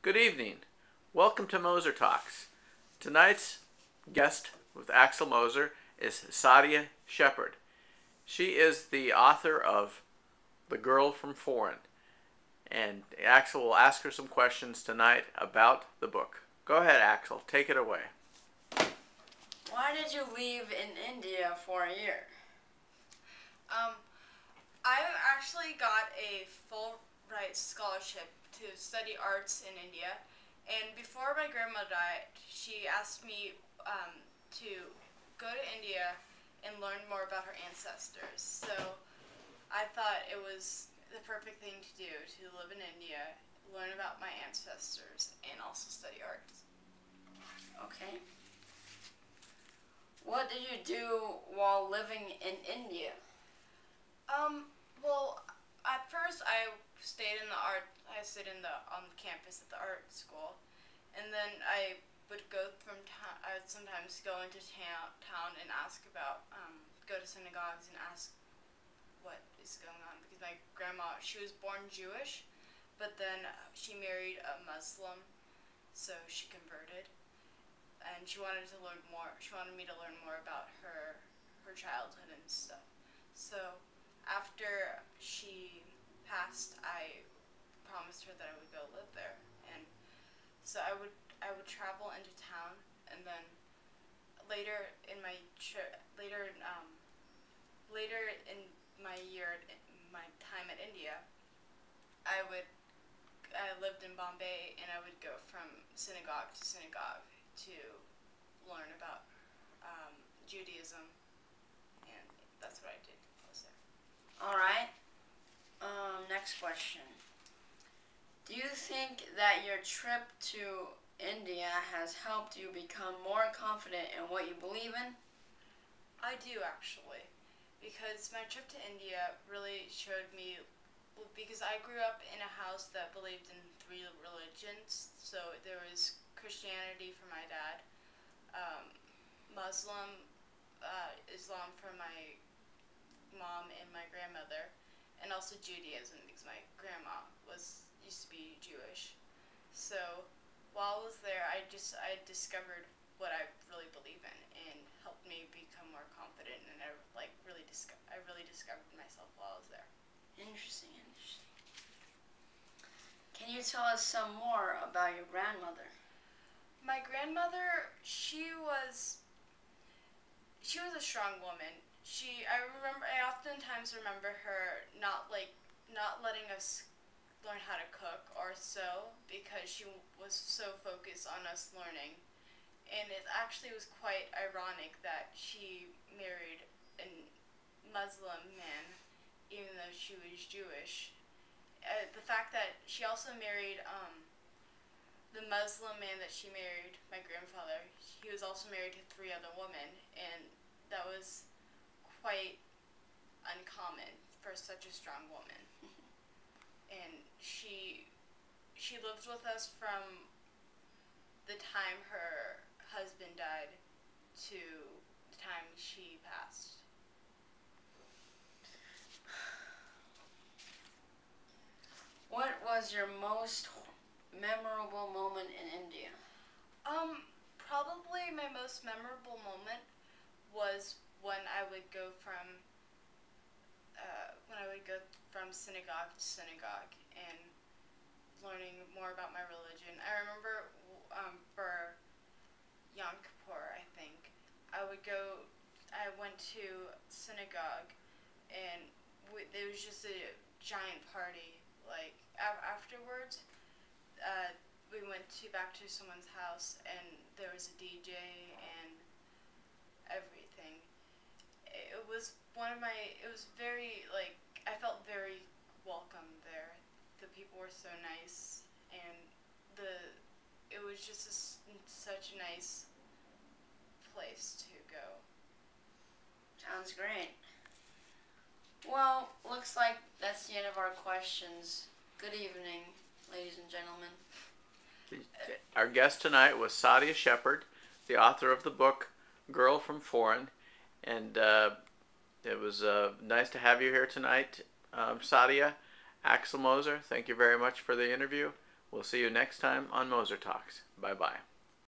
Good evening. Welcome to Moser Talks. Tonight's guest with Axel Moser is Sadia Shepard. She is the author of The Girl from Foreign, and Axel will ask her some questions tonight about the book. Go ahead, Axel. Take it away. Why did you leave in India for a year? I actually got a full-ride scholarship to study arts in India, and before my grandma died, she asked me to go to India and learn more about her ancestors. So I thought it was the perfect thing to do, to live in India, learn about my ancestors, and also study arts. Okay. What did you do while living in India? Well, at first I stayed on campus at the art school, and then I would I would sometimes go into town and go to synagogues and ask what is going on, because my grandma, she was born Jewish, but then she married a Muslim, so she converted, and she wanted to learn more. She wanted me to learn more about her childhood and stuff. So after she passed, I promised her that I would go live there, and so I would travel into town, and then later in my my time at India, I lived in Bombay, and I would go from synagogue to synagogue to learn about Judaism, and that's what I did. Alright. Next question. Do you think that your trip to India has helped you become more confident in what you believe in? I do, actually, because my trip to India really showed me, because I grew up in a house that believed in 3 religions. So there was Christianity for my dad, Muslim, Islam for my mom and my grandmother, and also Judaism, because my grandma used to be Jewish. So while I was there, I discovered what I really believe in, and helped me become more confident, and I really discovered myself while I was there. Interesting. Can you tell us some more about your grandmother? My grandmother, she was a strong woman. I oftentimes remember her not letting us learn how to cook or sew, because she was so focused on us learning. And it actually was quite ironic that she married a Muslim man, even though she was Jewish. The fact that she also married the Muslim man that she married, my grandfather, he was also married to 3 other women, and that was quite uncommon for such a strong woman. And she lived with us from the time her husband died to the time she passed. What was your most memorable moment in India? Probably my most memorable moment was when I would go from synagogue to synagogue and learning more about my religion. I remember for Yom Kippur, I think, I went to synagogue, and there was just a giant party. Afterwards, we went back to someone's house, and there was a DJ and everything. It was very, I felt very welcome there. The people were so nice, and it was just such a nice place to go. Sounds great. Well, looks like that's the end of our questions. Good evening, ladies and gentlemen. Our guest tonight was Sadia Shepard, the author of the book Girl from Foreign, and it was nice to have you here tonight, Sadia. Axel Moser, thank you very much for the interview. We'll see you next time on Moser Talks. Bye-bye.